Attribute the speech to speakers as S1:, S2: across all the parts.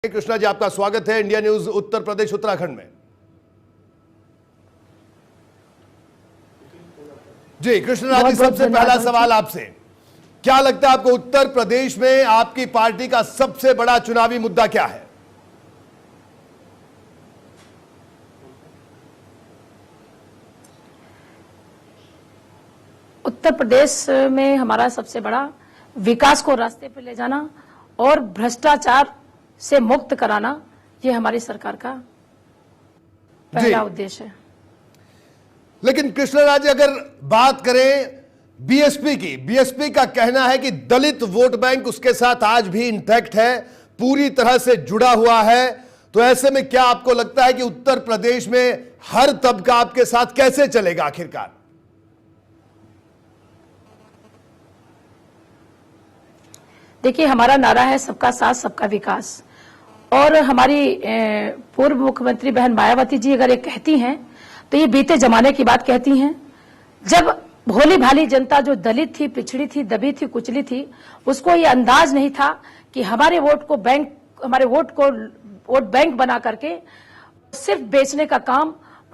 S1: कृष्णा जी, आपका स्वागत है इंडिया न्यूज उत्तर प्रदेश उत्तराखंड में। जी कृष्णा जी, सबसे पहला सवाल आपसे, क्या लगता है आपको उत्तर प्रदेश में आपकी पार्टी का सबसे बड़ा चुनावी मुद्दा क्या है?
S2: उत्तर प्रदेश में हमारा सबसे बड़ा विकास को रास्ते पर ले जाना और भ्रष्टाचार से मुक्त कराना, ये हमारी सरकार का पहला उद्देश्य है।
S1: लेकिन कृष्णा जी, अगर बात करें बीएसपी की, बीएसपी का कहना है कि दलित वोट बैंक उसके साथ आज भी इंटैक्ट है, पूरी तरह से जुड़ा हुआ है। तो ऐसे में क्या आपको लगता है कि उत्तर प्रदेश में हर तबका आपके साथ कैसे चलेगा आखिरकार?
S2: देखिए, हमारा नारा है सबका साथ सबका विकास, और हमारी पूर्व मुख्यमंत्री बहन मायावती जी अगर ये कहती हैं तो ये बीते जमाने की बात कहती हैं, जब भोली भाली जनता जो दलित थी, पिछड़ी थी, दबी थी, कुचली थी, उसको ये अंदाज नहीं था कि हमारे वोट को वोट बैंक बना करके सिर्फ बेचने का काम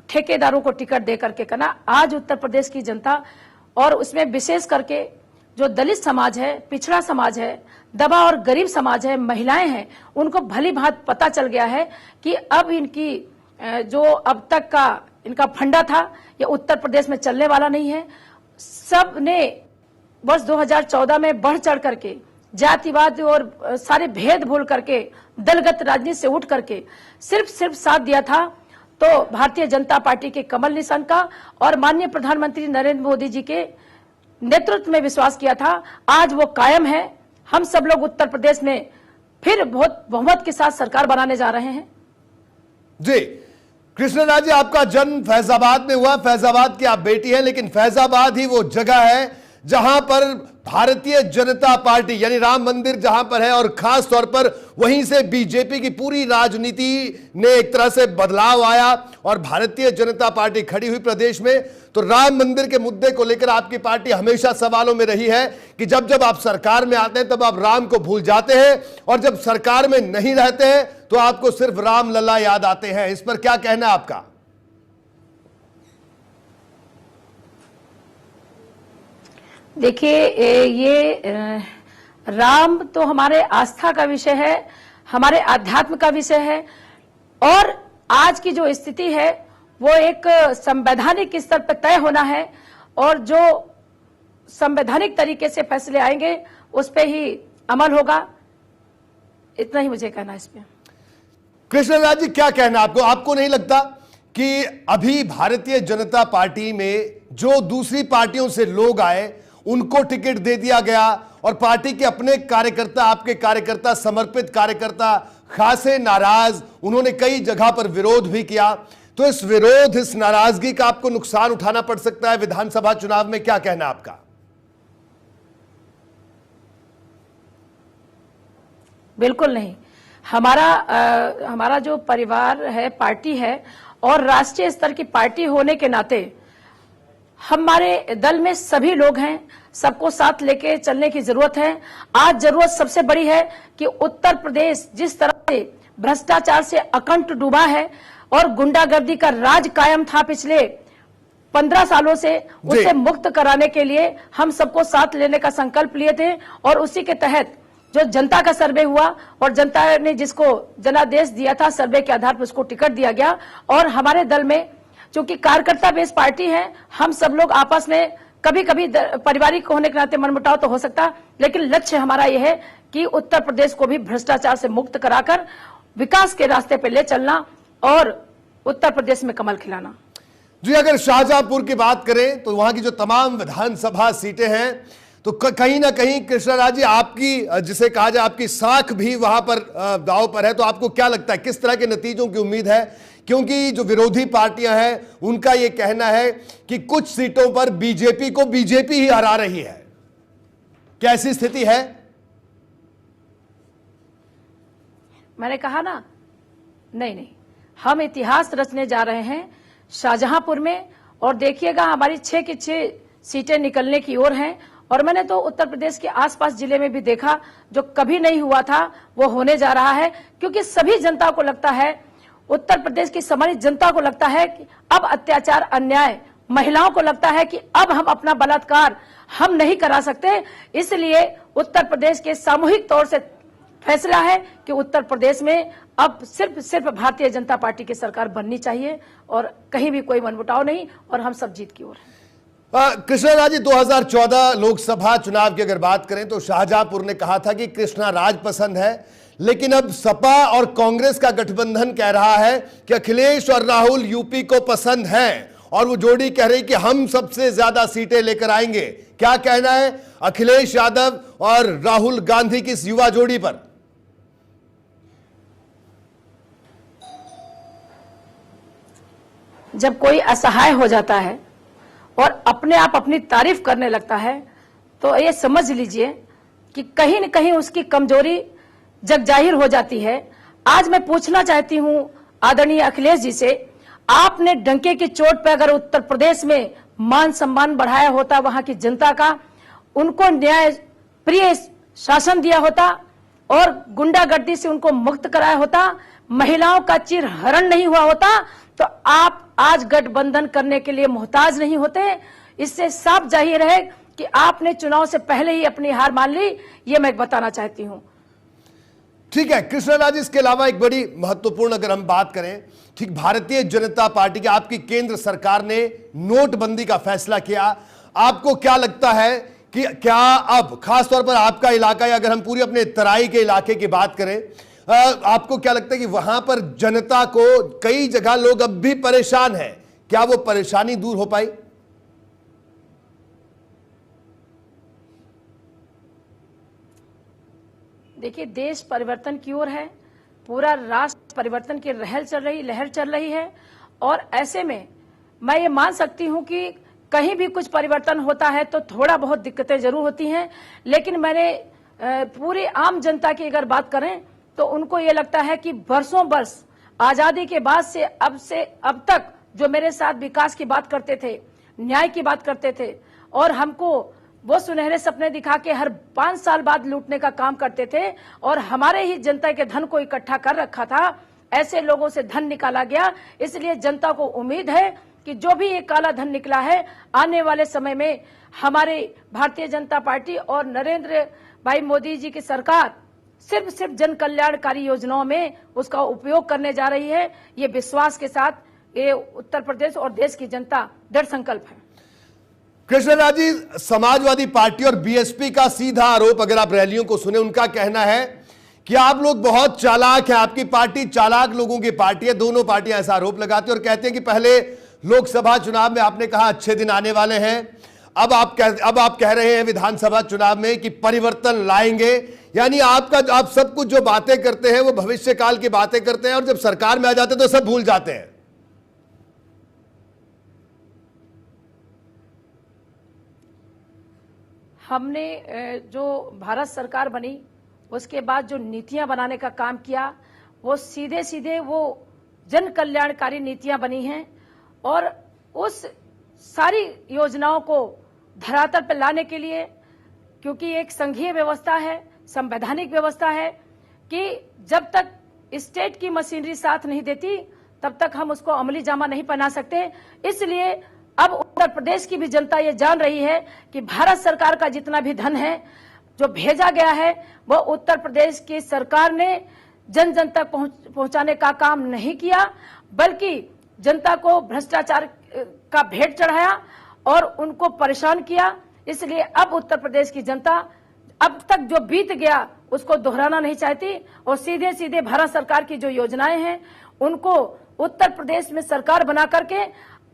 S2: ठेकेदारों को टिकट दे करके करना। आज उत्तर प्रदेश की जनता, और उसमें विशेष करके जो दलित समाज है, पिछड़ा समाज है, दबा और गरीब समाज है, महिलाएं हैं, उनको भली भांति पता चल गया है कि अब इनकी जो अब तक का इनका फंडा था, ये उत्तर प्रदेश में चलने वाला नहीं है। सब ने वर्ष 2014 में बढ़ चढ़ करके जातिवाद और सारे भेद भूल करके दलगत राजनीति से उठ करके सिर्फ साथ दिया था तो भारतीय जनता पार्टी के कमल निशान का और माननीय प्रधानमंत्री नरेंद्र मोदी जी के नेतृत्व में विश्वास किया था। आज वो कायम है। हम सब लोग उत्तर प्रदेश में फिर बहुत बहुमत के साथ सरकार बनाने जा रहे हैं।
S1: जी कृष्णा जी, आपका जन्म फैजाबाद में हुआ, फैजाबाद की आप बेटी हैं, लेकिन फैजाबाद ही वो जगह है जहां पर भारतीय जनता पार्टी यानी राम मंदिर जहां पर है, और खास तौर पर वहीं से बीजेपी की पूरी राजनीति ने एक तरह से बदलाव आया और भारतीय जनता पार्टी खड़ी हुई प्रदेश में। तो राम मंदिर के मुद्दे को लेकर आपकी पार्टी हमेशा सवालों में रही है कि जब जब आप सरकार में आते हैं तब आप राम को भूल जाते हैं, और जब सरकार में नहीं रहते हैं तो आपको सिर्फ राम लल्ला याद आते हैं। इस पर क्या कहना है आपका?
S2: देखिए, ये राम तो हमारे आस्था का विषय है, हमारे आध्यात्म का विषय है, और आज की जो स्थिति है वो एक संवैधानिक स्तर पर तय होना है, और जो संवैधानिक तरीके से फैसले आएंगे उस पे ही अमल होगा। इतना ही मुझे कहना है इस पे।
S1: कृष्णा जी, क्या कहना आपको? आपको नहीं लगता कि अभी भारतीय जनता पार्टी में जो दूसरी पार्टियों से लोग आए उनको टिकट दे दिया गया, और पार्टी के अपने कार्यकर्ता, आपके कार्यकर्ता, समर्पित कार्यकर्ता खासे नाराज, उन्होंने कई जगह पर विरोध भी किया। तो इस विरोध, इस नाराजगी का आपको नुकसान उठाना पड़ सकता है विधानसभा चुनाव में, क्या कहना आपका?
S2: बिल्कुल नहीं। हमारा जो परिवार है, पार्टी है, और राष्ट्रीय स्तर की पार्टी होने के नाते हमारे दल में सभी लोग हैं, सबको साथ लेके चलने की जरूरत है। आज जरूरत सबसे बड़ी है कि उत्तर प्रदेश जिस तरह से भ्रष्टाचार से अकंठ डूबा है और गुंडागर्दी का राज कायम था पिछले 15 सालों से, उसे मुक्त कराने के लिए हम सबको साथ लेने का संकल्प लिए थे, और उसी के तहत जो जनता का सर्वे हुआ और जनता ने जिसको जनादेश दिया था, सर्वे के आधार पर उसको टिकट दिया गया। और हमारे दल में चूंकि कार्यकर्ता बेस पार्टी है, हम सब लोग आपस में कभी कभी पारिवारिक होने के नाते मनमुटाव तो हो सकता, लेकिन लक्ष्य हमारा यह है कि उत्तर प्रदेश को भी भ्रष्टाचार से मुक्त कराकर विकास के रास्ते पर ले चलना और उत्तर प्रदेश में कमल खिलाना।
S1: जी, अगर शाहजहांपुर की बात करें तो वहां की जो तमाम विधानसभा सीटें हैं, तो कहीं ना कहीं कृष्णा जी, आपकी जिसे कहा जाए आपकी साख भी वहां पर दांव पर है। तो आपको क्या लगता है किस तरह के नतीजों की उम्मीद है? क्योंकि जो विरोधी पार्टियां हैं उनका यह कहना है कि कुछ सीटों पर बीजेपी को बीजेपी ही हरा रही है। क्या ऐसी स्थिति है?
S2: मैंने कहा ना, नहीं, हम इतिहास रचने जा रहे हैं शाहजहांपुर में, और देखिएगा हमारी 6 की 6 सीटें निकलने की ओर हैं, और मैंने तो उत्तर प्रदेश के आसपास जिले में भी देखा, जो कभी नहीं हुआ था वो होने जा रहा है। क्योंकि सभी जनता को लगता है, उत्तर प्रदेश की सामान्य जनता को लगता है कि अब अत्याचार, अन्याय, महिलाओं को लगता है कि अब हम अपना बलात्कार हम नहीं करा सकते। इसलिए उत्तर प्रदेश के सामूहिक तौर से फैसला है कि उत्तर प्रदेश में अब सिर्फ भारतीय जनता पार्टी की सरकार बननी चाहिए और कहीं भी कोई मनमुटाव नहीं, और हम सब जीत की ओर हैं।
S1: कृष्णा राज जी, 2014 लोकसभा चुनाव की अगर बात करें तो शाहजहांपुर ने कहा था कि कृष्णा राज पसंद है, लेकिन अब सपा और कांग्रेस का गठबंधन कह रहा है कि अखिलेश और राहुल यूपी को पसंद हैं, और वो जोड़ी कह रही कि हम सबसे ज्यादा सीटें लेकर आएंगे। क्या कहना है अखिलेश यादव और राहुल गांधी की इस युवा जोड़ी पर?
S2: जब कोई असहाय हो जाता है और अपने आप अपनी तारीफ करने लगता है, तो ये समझ लीजिए कि कहीं न कहीं उसकी कमजोरी जग जाहिर हो जाती है। आज मैं पूछना चाहती हूं आदरणीय अखिलेश जी से, आपने डंके की चोट पर अगर उत्तर प्रदेश में मान सम्मान बढ़ाया होता, वहां की जनता का, उनको न्याय प्रिय शासन दिया होता और गुंडागर्दी से उनको मुक्त कराया होता, महिलाओं का चिरहरण नहीं हुआ होता, तो आप आज गठबंधन करने के लिए मोहताज नहीं होते। इससे साफ जाहिर है कि आपने चुनाव से पहले ही अपनी हार मान ली, ये मैं बताना चाहती हूं।
S1: ठीक है कृष्णा राज, इसके अलावा एक बड़ी महत्वपूर्ण अगर हम बात करें, ठीक, भारतीय जनता पार्टी की, आपकी केंद्र सरकार ने नोटबंदी का फैसला किया। आपको क्या लगता है कि क्या अब खासतौर पर आपका इलाका, या अगर हम पूरी अपने तराई के इलाके की बात करें, आपको क्या लगता है कि वहां पर जनता को, कई जगह लोग अब भी परेशान हैं, क्या वो परेशानी दूर हो पाई?
S2: देखिए, देश परिवर्तन की ओर है, पूरा राष्ट्र परिवर्तन की लहर चल रही है, और ऐसे में मैं ये मान सकती हूं कि कहीं भी कुछ परिवर्तन होता है तो थोड़ा बहुत दिक्कतें जरूर होती हैं, लेकिन मैंने पूरी आम जनता की अगर बात करें तो उनको ये लगता है कि बरसों बरस आजादी के बाद से अब तक जो मेरे साथ विकास की बात करते थे, न्याय की बात करते थे, और हमको वो सुनहरे सपने दिखा के हर 5 साल बाद लूटने का काम करते थे, और हमारे ही जनता के धन को इकट्ठा कर रखा था, ऐसे लोगों से धन निकाला गया। इसलिए जनता को उम्मीद है कि जो भी ये काला धन निकला है, आने वाले समय में हमारे भारतीय जनता पार्टी और नरेंद्र भाई मोदी जी की सरकार सिर्फ जन कल्याणकारी योजनाओं में उसका उपयोग करने जा रही है। ये विश्वास के साथ ये उत्तर प्रदेश और देश की जनता दृढ़ संकल्प है।
S1: कृष्णा राज जी, समाजवादी पार्टी और बीएसपी का सीधा आरोप, अगर आप रैलियों को सुने, उनका कहना है कि आप लोग बहुत चालाक हैं, आपकी पार्टी चालाक लोगों की पार्टी है। दोनों पार्टियां ऐसा आरोप लगाती हैं और कहते हैं कि पहले लोकसभा चुनाव में आपने कहा अच्छे दिन आने वाले हैं, अब आप कह रहे हैं विधानसभा चुनाव में कि परिवर्तन लाएंगे। यानी आप सब कुछ जो बातें करते हैं वो भविष्य काल की बातें करते हैं, और जब सरकार में आ जाते हैं तो सब भूल जाते हैं।
S2: हमने जो भारत सरकार बनी उसके बाद जो नीतियां बनाने का काम किया, वो सीधे वो जन कल्याणकारी नीतियां बनी हैं, और उस सारी योजनाओं को धरातल पर लाने के लिए, क्योंकि एक संघीय व्यवस्था है, संवैधानिक व्यवस्था है, कि जब तक स्टेट की मशीनरी साथ नहीं देती तब तक हम उसको अमली जामा नहीं पहना सकते। इसलिए अब उत्तर प्रदेश की भी जनता ये जान रही है कि भारत सरकार का जितना भी धन है जो भेजा गया है, वो उत्तर प्रदेश की सरकार ने जन जन तक पहुंचाने का काम नहीं किया, बल्कि जनता को भ्रष्टाचार का भेंट चढ़ाया और उनको परेशान किया। इसलिए अब उत्तर प्रदेश की जनता अब तक जो बीत गया उसको दोहराना नहीं चाहती, और सीधे भारत सरकार की जो योजनाएं हैं उनको उत्तर प्रदेश में सरकार बना करके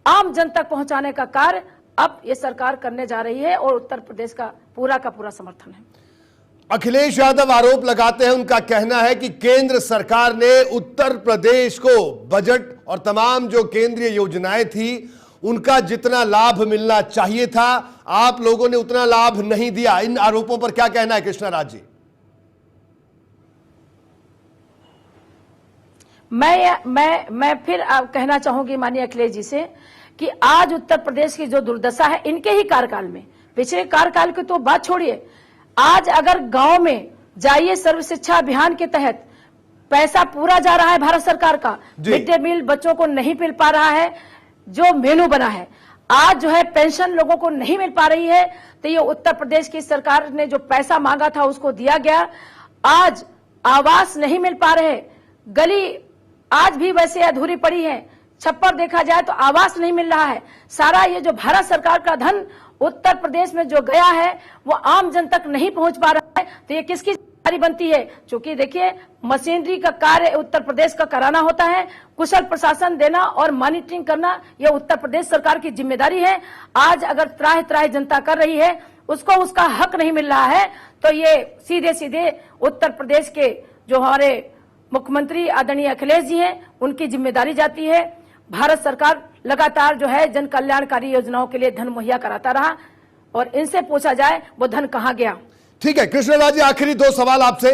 S2: आम जन तक पहुंचाने का कार्य अब ये सरकार करने जा रही है, और उत्तर प्रदेश का पूरा समर्थन है।
S1: अखिलेश यादव आरोप लगाते हैं, उनका कहना है कि केंद्र सरकार ने उत्तर प्रदेश को बजट और तमाम जो केंद्रीय योजनाएं थी उनका जितना लाभ मिलना चाहिए था, आप लोगों ने उतना लाभ नहीं दिया। इन आरोपों पर क्या कहना है कृष्णा राज जी?
S2: मैं फिर कहना चाहूंगी माननीय अखिलेश जी से कि आज उत्तर प्रदेश की जो दुर्दशा है इनके ही कार्यकाल में, पिछले कार्यकाल की तो बात छोड़िए, आज अगर गांव में जाइए, सर्व शिक्षा अभियान के तहत पैसा पूरा जा रहा है भारत सरकार का, मिड डे मील बच्चों को नहीं मिल पा रहा है, जो मेनू बना है, आज जो है पेंशन लोगों को नहीं मिल पा रही है, तो ये उत्तर प्रदेश की सरकार ने जो पैसा मांगा था उसको दिया गया। आज आवास नहीं मिल पा रहे, गली आज भी वैसे अधूरी पड़ी है, छप्पर देखा जाए तो आवास नहीं मिल रहा है। सारा ये जो भारत सरकार का धन उत्तर प्रदेश में जो गया है वो आम जन तक नहीं पहुंच पा रहा है, तो ये किसकी जिम्मेदारी बनती है? क्योंकि देखिए, मशीनरी का कार्य उत्तर प्रदेश का कराना होता है, कुशल प्रशासन देना और मॉनिटरिंग करना ये उत्तर प्रदेश सरकार की जिम्मेदारी है। आज अगर त्राह त्राह जनता कर रही है, उसको उसका हक नहीं मिल रहा है, तो ये सीधे सीधे उत्तर प्रदेश के जो हमारे मुख्यमंत्री आदरणीय अखिलेश जी हैं उनकी जिम्मेदारी जाती है। भारत सरकार लगातार जो है जन कल्याणकारी योजनाओं के लिए धन मुहैया कराता रहा, और इनसे पूछा जाए वो धन कहां गया। ठीक है
S1: कृष्णराज जी, आखिरी 2 सवाल आपसे।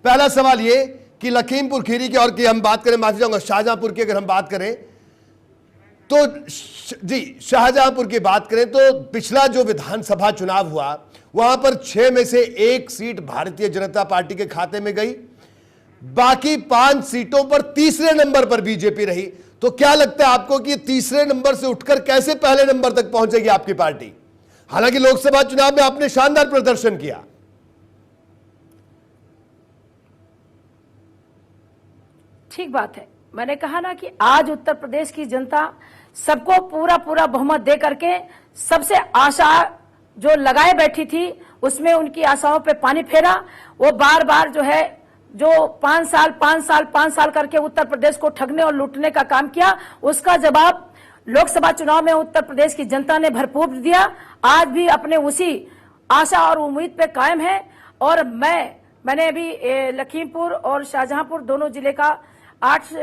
S1: पहला सवाल ये कि लखीमपुर खीरी की और की हम बात करें, माफी चाहूंगा शाहजहांपुर की अगर हम बात करें तो जी शाहजहांपुर की बात करें तो पिछला जो विधानसभा चुनाव हुआ वहां पर 6 में से 1 सीट भारतीय जनता पार्टी के खाते में गई, बाकी 5 सीटों पर तीसरे नंबर पर बीजेपी रही। तो क्या लगता है आपको कि तीसरे नंबर से उठकर कैसे पहले नंबर तक पहुंचेगी आपकी पार्टी? हालांकि लोकसभा चुनाव में आपने शानदार प्रदर्शन किया।
S2: ठीक बात है, मैंने कहा ना कि आज उत्तर प्रदेश की जनता सबको पूरा पूरा बहुमत दे करके सबसे आशा जो लगाए बैठी थी उसमें उनकी आशाओं पे पानी फेरा। वो बार बार जो है जो 5 साल करके उत्तर प्रदेश को ठगने और लूटने का काम किया, उसका जवाब लोकसभा चुनाव में उत्तर प्रदेश की जनता ने भरपूर दिया। आज भी अपने उसी आशा और उम्मीद पे कायम है। और मैंने अभी लखीमपुर और शाहजहांपुर दोनों जिले का 8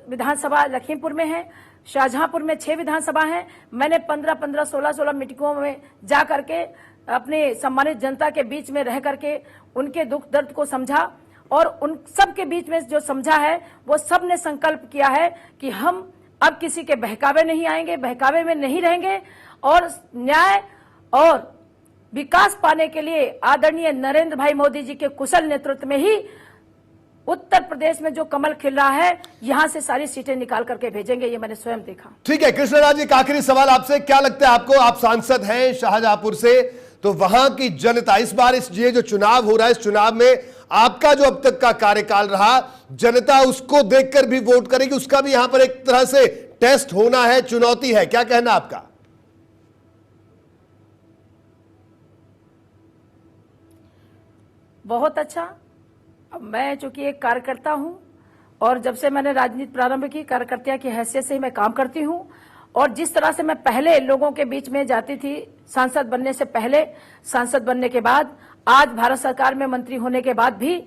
S2: विधानसभा लखीमपुर में है, शाहजहांपुर में 6 विधानसभा हैं। मैंने 15 16 मीटिंगों में जा करके अपने सम्मानित जनता के बीच में रह करके उनके दुख दर्द को समझा, और उन सब के बीच में जो समझा है वो सब ने संकल्प किया है कि हम अब किसी के बहकावे नहीं आएंगे, बहकावे में नहीं रहेंगे, और न्याय और विकास पाने के लिए आदरणीय नरेंद्र भाई मोदी जी के कुशल नेतृत्व में ही उत्तर प्रदेश में जो कमल खिल रहा है, यहां से सारी सीटें निकाल करके भेजेंगे, ये मैंने स्वयं देखा।
S1: ठीक है कृष्णराज जी, एक आखिरी सवाल आपसे, क्या लगता है आपको, आप सांसद हैं शाहजहांपुर से, तो वहां की जनता इस बार ये जो चुनाव हो रहा है, इस चुनाव में आपका जो अब तक का कार्यकाल रहा, जनता उसको देखकर भी वोट करेगी, उसका भी यहां पर एक तरह से टेस्ट होना है, चुनौती है, क्या कहना आपका?
S2: बहुत अच्छा। अब मैं चूंकि एक कार्यकर्ता हूं और जब से मैंने राजनीति प्रारंभ की, कार्यकर्ता की हैसियत से ही मैं काम करती हूं, और जिस तरह से मैं पहले लोगों के बीच में जाती थी, सांसद बनने से पहले, सांसद बनने के बाद, आज भारत सरकार में मंत्री होने के बाद भी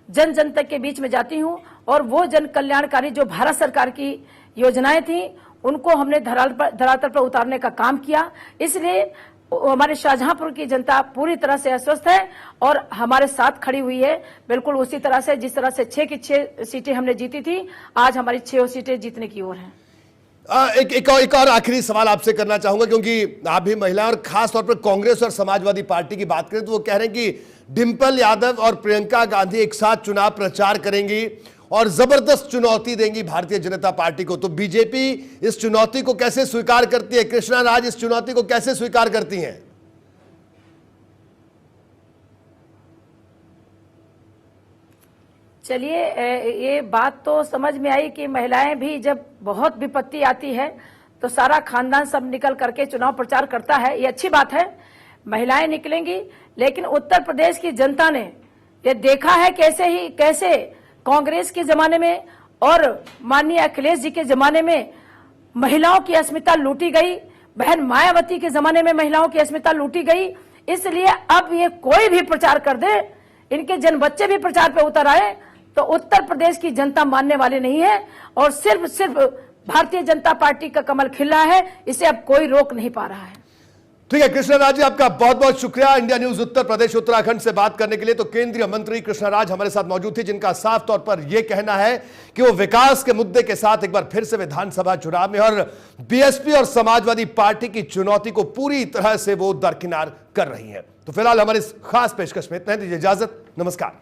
S2: जन जन तक के बीच में जाती हूं, और वो जन कल्याणकारी जो भारत सरकार की योजनाएं थी उनको हमने धरातल पर उतारने का काम किया। इसलिए हमारे शाहजहांपुर की जनता पूरी तरह से आश्वस्त है और हमारे साथ खड़ी हुई है, बिल्कुल उसी तरह से जिस तरह से 6 की 6 सीटें हमने जीती थी, आज हमारी 6 सीटें जीतने की ओर हैं।
S1: एक और आखिरी सवाल आपसे करना चाहूंगा, क्योंकि आप भी महिला और खास तौर पर कांग्रेस और समाजवादी पार्टी की बात करें तो वो कह रहे हैं कि डिंपल यादव और प्रियंका गांधी एक साथ चुनाव प्रचार करेंगी और जबरदस्त चुनौती देंगी भारतीय जनता पार्टी को। तो बीजेपी इस चुनौती को कैसे स्वीकार करती है? कृष्णराज इस चुनौती को कैसे स्वीकार करती हैं?
S2: चलिए, ये बात तो समझ में आई कि महिलाएं भी जब बहुत विपत्ति आती है तो सारा खानदान सब निकल करके चुनाव प्रचार करता है, ये अच्छी बात है, महिलाएं निकलेंगी। लेकिन उत्तर प्रदेश की जनता ने ये देखा है कैसे कांग्रेस के जमाने में और माननीय अखिलेश जी के जमाने में महिलाओं की अस्मिता लूटी गई, बहन मायावती के जमाने में महिलाओं की अस्मिता लूटी गई। इसलिए अब ये कोई भी प्रचार कर दे, इनके जन बच्चे भी प्रचार पे उतर आए, तो उत्तर प्रदेश की जनता मानने वाली नहीं है, और सिर्फ भारतीय जनता पार्टी का कमल खिल रहा है, इसे अब कोई रोक नहीं पा रहा है।
S1: ठीक है कृष्णराज जी, आपका बहुत बहुत शुक्रिया इंडिया न्यूज उत्तर प्रदेश उत्तराखंड से बात करने के लिए। तो केंद्रीय मंत्री कृष्णराज हमारे साथ मौजूद थे, जिनका साफ तौर पर यह कहना है कि वो विकास के मुद्दे के साथ एक बार फिर से विधानसभा चुनाव में और बीएसपी और समाजवादी पार्टी की चुनौती को पूरी तरह से वो दरकिनार कर रही है। तो फिलहाल हमारे इस खास पेशकश में इतना ही, दीजिए इजाजत, नमस्कार।